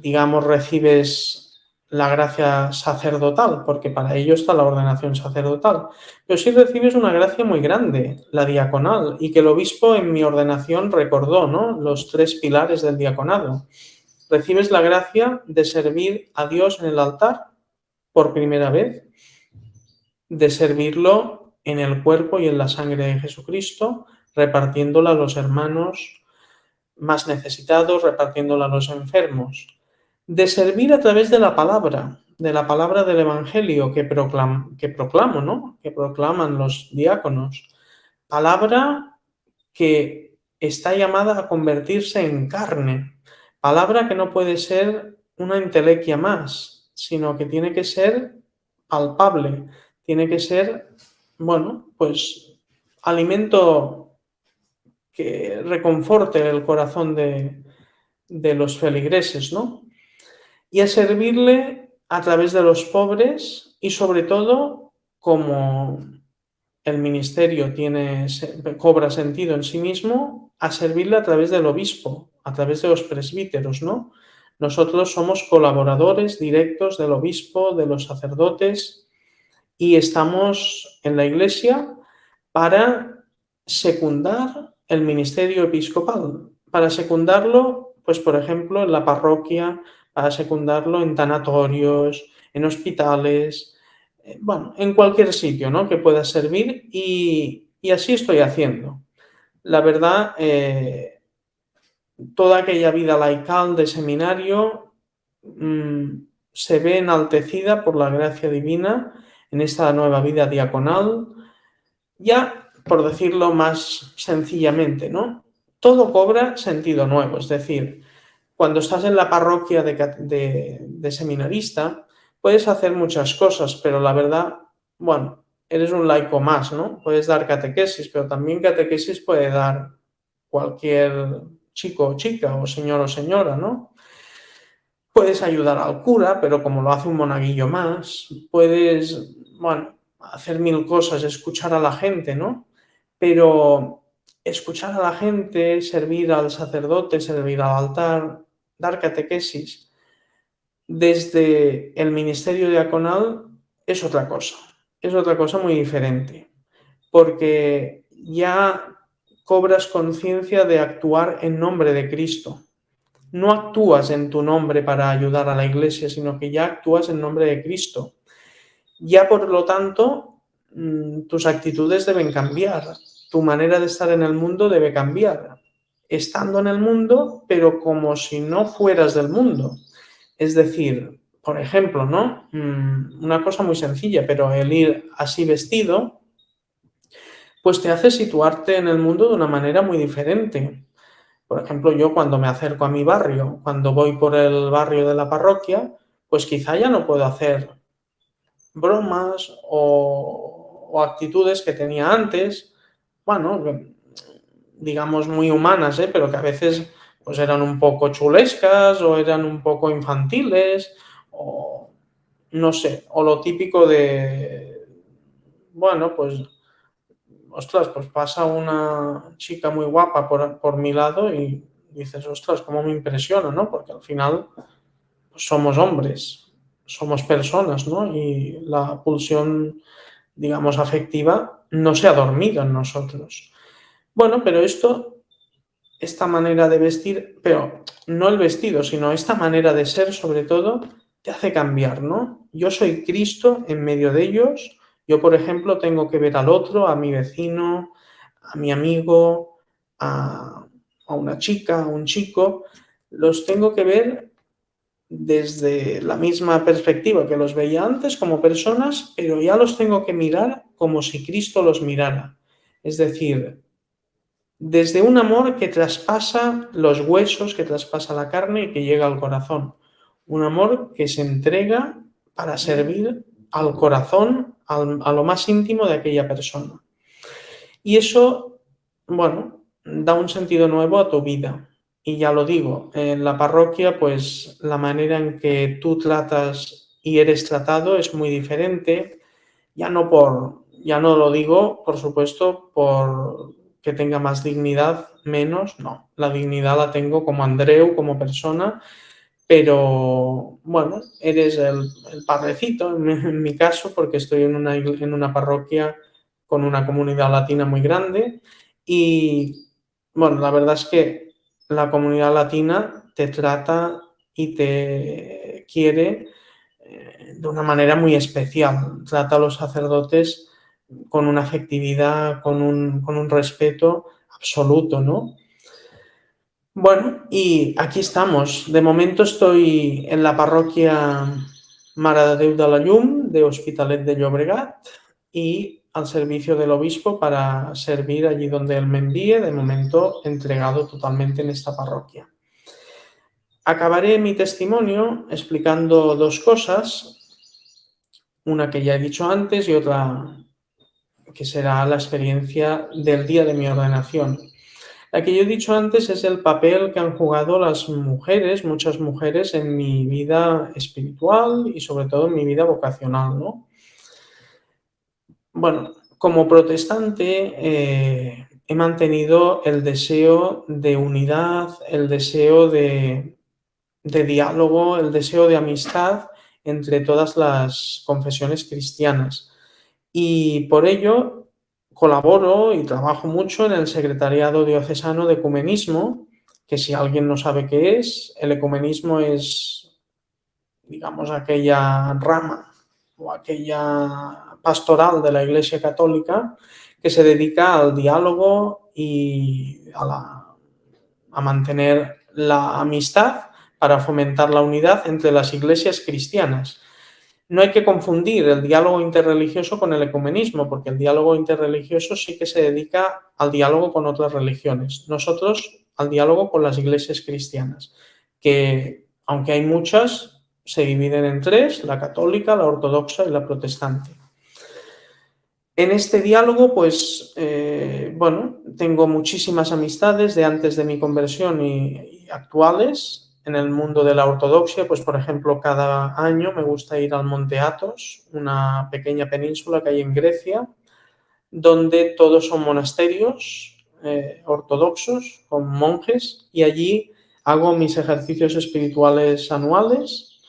digamos, recibes la gracia sacerdotal, porque para ello está la ordenación sacerdotal, pero sí recibes una gracia muy grande, la diaconal, y que el obispo en mi ordenación recordó, ¿no? Los 3 pilares del diaconado. Recibes la gracia de servir a Dios en el altar por primera vez, de servirlo en el cuerpo y en la sangre de Jesucristo, repartiéndola a los hermanos más necesitados, repartiéndola a los enfermos, de servir a través de la palabra del Evangelio que proclamo, ¿no? Que proclaman los diáconos. Palabra que está llamada a convertirse en carne. Palabra que no puede ser una entelequia más, sino que tiene que ser palpable, tiene que ser, bueno, pues alimento que reconforte el corazón de los feligreses, ¿no? Y a servirle a través de los pobres y sobre todo, como el ministerio cobra sentido en sí mismo, a servirle a través del obispo, a través de los presbíteros, ¿no? Nosotros somos colaboradores directos del obispo, de los sacerdotes, y estamos en la Iglesia para secundar el ministerio episcopal, para secundarlo, pues por ejemplo, en la parroquia, para secundarlo en tanatorios, en hospitales, bueno, en cualquier sitio, ¿no? Que pueda servir y así estoy haciendo. La verdad, toda aquella vida laical de seminario se ve enaltecida por la gracia divina en esta nueva vida diaconal. Ya por decirlo más sencillamente, ¿no? Todo cobra sentido nuevo, es decir, cuando estás en la parroquia de seminarista, puedes hacer muchas cosas, pero la verdad, bueno, eres un laico más, ¿no? Puedes dar catequesis, pero también catequesis puede dar cualquier chico o chica, o señora, ¿no? Puedes ayudar al cura, pero como lo hace un monaguillo más, puedes, bueno, hacer mil cosas, escuchar a la gente, ¿no? Pero escuchar a la gente, servir al sacerdote, servir al altar, dar catequesis desde el ministerio diaconal es otra cosa muy diferente, porque ya cobras conciencia de actuar en nombre de Cristo. No actúas en tu nombre para ayudar a la iglesia, sino que ya actúas en nombre de Cristo. Ya por lo tanto, tus actitudes deben cambiar, tu manera de estar en el mundo debe cambiar, estando en el mundo, pero como si no fueras del mundo. Es decir, por ejemplo, ¿no? Una cosa muy sencilla, pero el ir así vestido, pues te hace situarte en el mundo de una manera muy diferente. Por ejemplo, yo cuando me acerco a mi barrio, cuando voy por el barrio de la parroquia, pues quizá ya no puedo hacer bromas o actitudes que tenía antes, bueno, digamos muy humanas, pero que a veces pues eran un poco chulescas o eran un poco infantiles o no sé, o lo típico de, bueno, pues ostras, pues pasa una chica muy guapa por mi lado y dices, ostras, cómo me impresiona, ¿no? Porque al final pues, somos hombres, somos personas, ¿no? Y la pulsión, digamos, afectiva no se ha dormido en nosotros. Bueno, pero esta manera de vestir, pero no el vestido, sino esta manera de ser, sobre todo, te hace cambiar, ¿no? Yo soy Cristo en medio de ellos. Yo, por ejemplo, tengo que ver al otro, a mi vecino, a mi amigo, a una chica, a un chico, los tengo que ver desde la misma perspectiva que los veía antes como personas, pero ya los tengo que mirar como si Cristo los mirara. Es decir, desde un amor que traspasa los huesos, que traspasa la carne y que llega al corazón. Un amor que se entrega para servir al corazón, a lo más íntimo de aquella persona. Y eso, bueno, da un sentido nuevo a tu vida. Y ya lo digo, en la parroquia, pues la manera en que tú tratas y eres tratado es muy diferente. Ya no lo digo, por supuesto, por que tenga más dignidad, menos, no. La dignidad la tengo como Andreu, como persona, pero bueno, eres el padrecito en mi caso, porque estoy en una parroquia con una comunidad latina muy grande y bueno, la verdad es que la comunidad latina te trata y te quiere de una manera muy especial. Trata a los sacerdotes con una afectividad, con un respeto absoluto, ¿no? Bueno, y aquí estamos. De momento estoy en la parroquia Mare de Déu de la Llum de Hospitalet de Llobregat y al servicio del obispo para servir allí donde él me envíe, de momento entregado totalmente en esta parroquia. Acabaré mi testimonio explicando dos cosas, una que ya he dicho antes y otra que será la experiencia del día de mi ordenación. La que yo he dicho antes es el papel que han jugado las mujeres, muchas mujeres, en mi vida espiritual y sobre todo en mi vida vocacional, ¿no? Bueno, como protestante he mantenido el deseo de unidad, el deseo de diálogo, el deseo de amistad entre todas las confesiones cristianas. Y por ello colaboro y trabajo mucho en el Secretariado Diocesano de Ecumenismo, que si alguien no sabe qué es, el ecumenismo es, digamos, aquella rama o aquella pastoral de la Iglesia Católica que se dedica al diálogo y a mantener la amistad para fomentar la unidad entre las iglesias cristianas. No hay que confundir el diálogo interreligioso con el ecumenismo, porque el diálogo interreligioso sí que se dedica al diálogo con otras religiones. Nosotros al diálogo con las iglesias cristianas, que aunque hay muchas, se dividen en tres: la católica, la ortodoxa y la protestante. En este diálogo, pues, bueno, tengo muchísimas amistades de antes de mi conversión y actuales. En el mundo de la ortodoxia, pues, por ejemplo, cada año me gusta ir al Monte Athos, una pequeña península que hay en Grecia, donde todos son monasterios ortodoxos, con monjes, y allí hago mis ejercicios espirituales anuales,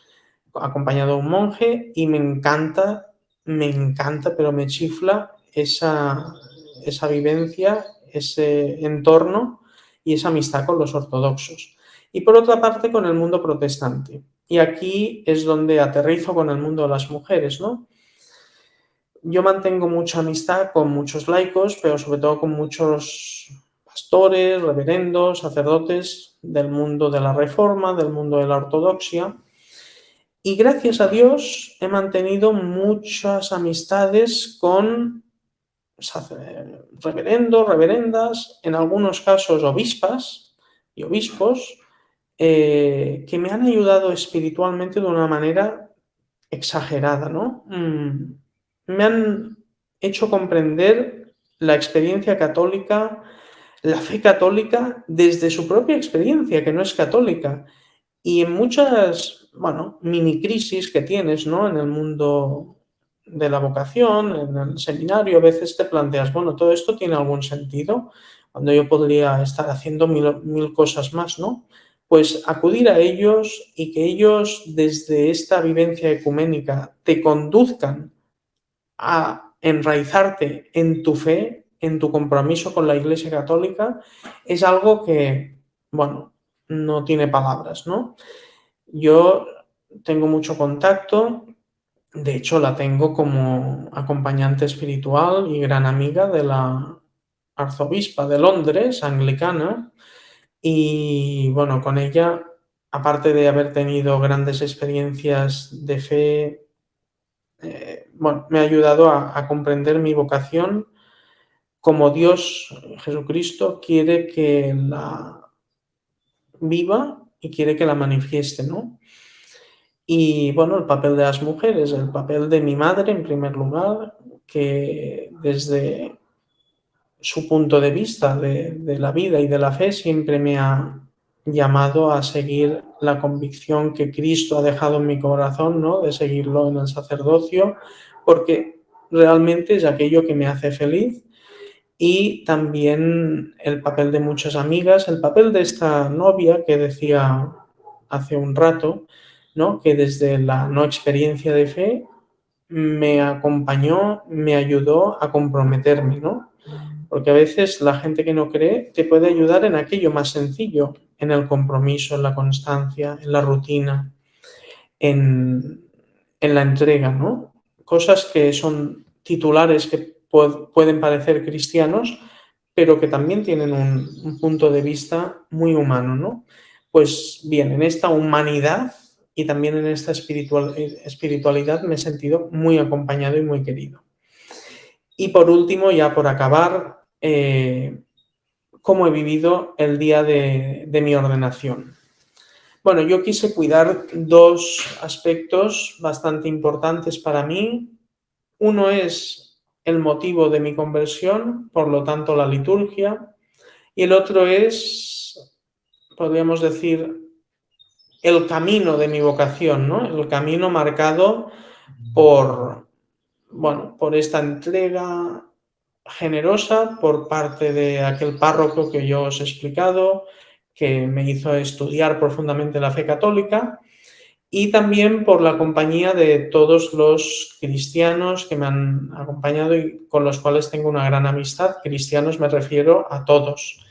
acompañado de un monje, y me encanta, pero me chifla esa vivencia, ese entorno y esa amistad con los ortodoxos. Y por otra parte, con el mundo protestante. Y aquí es donde aterrizo con el mundo de las mujeres, ¿no? Yo mantengo mucha amistad con muchos laicos, pero sobre todo con muchos pastores, reverendos, sacerdotes del mundo de la Reforma, del mundo de la ortodoxia. Y gracias a Dios he mantenido muchas amistades con reverendos, reverendas, en algunos casos obispas y obispos, que me han ayudado espiritualmente de una manera exagerada, ¿no? Me han hecho comprender la experiencia católica, la fe católica, desde su propia experiencia, que no es católica. Y en muchas, bueno, mini crisis que tienes, ¿no? En el mundo de la vocación, en el seminario, a veces te planteas, bueno, ¿todo esto tiene algún sentido? Cuando yo podría estar haciendo mil cosas más, ¿no? Pues acudir a ellos y que ellos, desde esta vivencia ecuménica, te conduzcan a enraizarte en tu fe, en tu compromiso con la Iglesia Católica, es algo que, bueno, no tiene palabras, ¿no? Yo tengo mucho contacto, de hecho la tengo como acompañante espiritual y gran amiga de la arzobispa de Londres, anglicana, y bueno, con ella, aparte de haber tenido grandes experiencias de fe, bueno, me ha ayudado a comprender mi vocación, como Dios, Jesucristo, quiere que la viva y quiere que la manifieste, ¿no? Y bueno, el papel de las mujeres, el papel de mi madre en primer lugar, que desde su punto de vista de la vida y de la fe siempre me ha llamado a seguir la convicción que Cristo ha dejado en mi corazón, ¿no? De seguirlo en el sacerdocio, porque realmente es aquello que me hace feliz. Y también el papel de muchas amigas, el papel de esta novia que decía hace un rato, ¿no? Que desde la no experiencia de fe me acompañó, me ayudó a comprometerme, ¿no? Porque a veces la gente que no cree te puede ayudar en aquello más sencillo, en el compromiso, en la constancia, en la rutina, en, en la entrega, ¿no? Cosas que son titulares que pueden parecer cristianos, pero que también tienen un punto de vista muy humano, ¿no? Pues bien, en esta humanidad y también en esta espiritualidad me he sentido muy acompañado y muy querido. Y por último, ya por acabar, cómo he vivido el día de mi ordenación. Bueno, yo quise cuidar dos aspectos bastante importantes para mí. Uno es el motivo de mi conversión, por lo tanto la liturgia, y el otro es, podríamos decir, el camino de mi vocación, ¿no? El camino marcado por, bueno, por esta entrega generosa por parte de aquel párroco que yo os he explicado, que me hizo estudiar profundamente la fe católica, y también por la compañía de todos los cristianos que me han acompañado y con los cuales tengo una gran amistad. Cristianos me refiero a todos.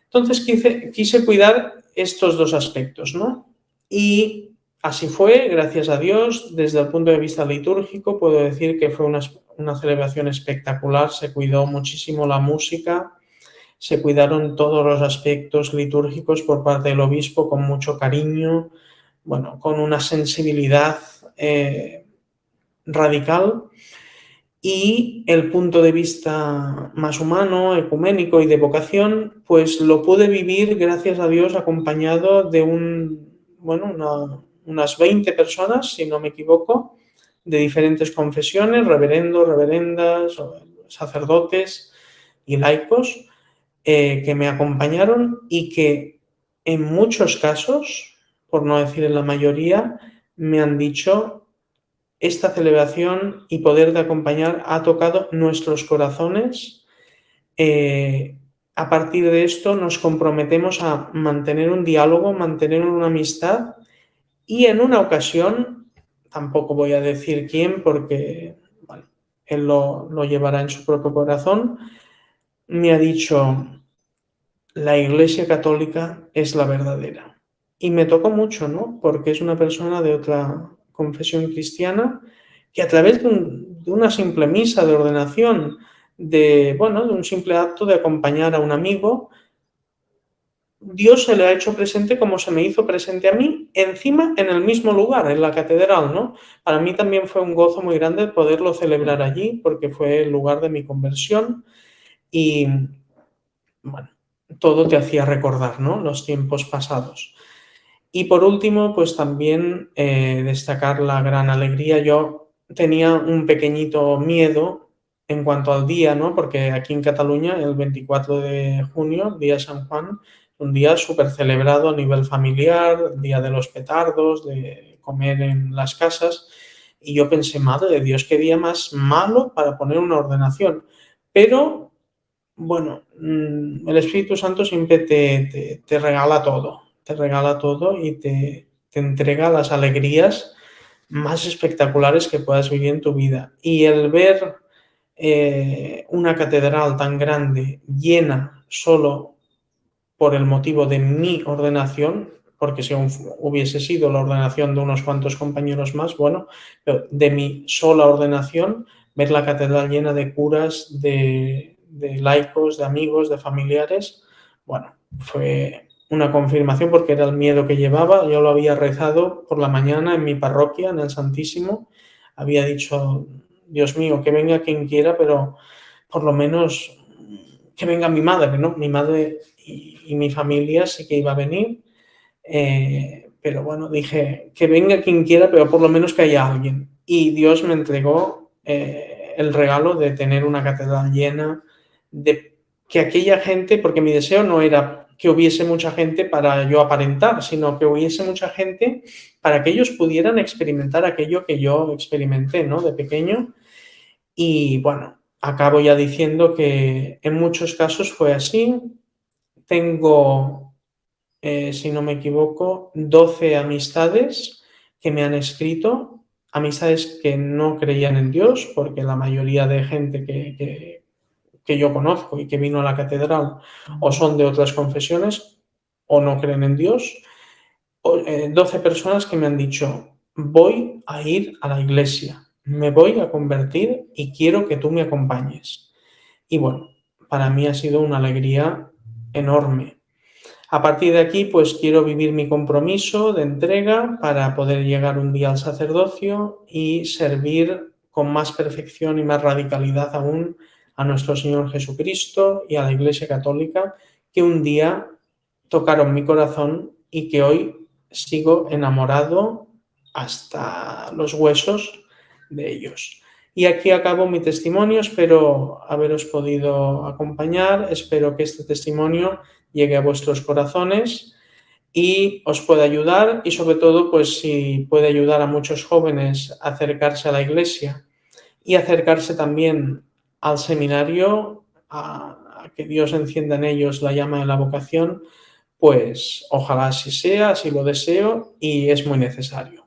Entonces quise cuidar estos dos aspectos, ¿no? Y así fue, gracias a Dios. Desde el punto de vista litúrgico puedo decir que fue una celebración espectacular. Se cuidó muchísimo la música, se cuidaron todos los aspectos litúrgicos por parte del obispo con mucho cariño, bueno, con una sensibilidad radical, y el punto de vista más humano, ecuménico y de vocación, pues lo pude vivir, gracias a Dios, acompañado de unas 20 personas, si no me equivoco, de diferentes confesiones, reverendos, reverendas, sacerdotes y laicos, que me acompañaron y que en muchos casos, por no decir en la mayoría, me han dicho: esta celebración y poder de acompañar ha tocado nuestros corazones. A partir de esto nos comprometemos a mantener un diálogo, mantener una amistad, y en una ocasión, tampoco voy a decir quién porque bueno, él lo llevará en su propio corazón, me ha dicho: la Iglesia Católica es la verdadera. Y me tocó mucho, ¿no? Porque es una persona de otra confesión cristiana que, a través de una simple misa de ordenación, de un simple acto de acompañar a un amigo, Dios se le ha hecho presente como se me hizo presente a mí, encima en el mismo lugar, en la catedral, ¿no? Para mí también fue un gozo muy grande poderlo celebrar allí, porque fue el lugar de mi conversión y, bueno, todo te hacía recordar, ¿no?, los tiempos pasados. Y por último, pues también destacar la gran alegría. Yo tenía un pequeñito miedo en cuanto al día, ¿no? Porque aquí en Cataluña, el 24 de junio, día San Juan, un día súper celebrado a nivel familiar, día de los petardos, de comer en las casas. Y yo pensé: madre de Dios, qué día más malo para poner una ordenación. Pero bueno, el Espíritu Santo siempre te regala todo y te entrega las alegrías más espectaculares que puedas vivir en tu vida. Y el ver una catedral tan grande llena solo por el motivo de mi ordenación, porque si hubiese sido la ordenación de unos cuantos compañeros más, bueno, pero de mi sola ordenación, ver la catedral llena de curas, de laicos, de amigos, de familiares, bueno, fue una confirmación, porque era el miedo que llevaba. Yo lo había rezado por la mañana en mi parroquia, en el Santísimo, había dicho: Dios mío, que venga quien quiera, pero por lo menos que venga mi madre, ¿no? Mi madre y mi familia sí que iba a venir, pero bueno, dije: que venga quien quiera, pero por lo menos que haya alguien. Y Dios me entregó el regalo de tener una catedral llena, de que aquella gente, porque mi deseo no era que hubiese mucha gente para yo aparentar, sino que hubiese mucha gente para que ellos pudieran experimentar aquello que yo experimenté, ¿no?, de pequeño. Y bueno, acabo ya diciendo que en muchos casos fue así. Tengo, si no me equivoco, 12 amistades que me han escrito, amistades que no creían en Dios, porque la mayoría de gente que yo conozco y que vino a la catedral o son de otras confesiones o no creen en Dios. 12 personas que me han dicho: voy a ir a la iglesia, me voy a convertir y quiero que tú me acompañes. Y bueno, para mí ha sido una alegría enorme. A partir de aquí, pues quiero vivir mi compromiso de entrega para poder llegar un día al sacerdocio y servir con más perfección y más radicalidad aún a nuestro Señor Jesucristo y a la Iglesia Católica, que un día tocaron mi corazón y que hoy sigo enamorado hasta los huesos de ellos. Y aquí acabo mi testimonio. Espero haberos podido acompañar, espero que este testimonio llegue a vuestros corazones y os pueda ayudar, y sobre todo, pues si puede ayudar a muchos jóvenes a acercarse a la Iglesia y acercarse también al seminario, a que Dios encienda en ellos la llama de la vocación, pues ojalá así sea, así lo deseo y es muy necesario.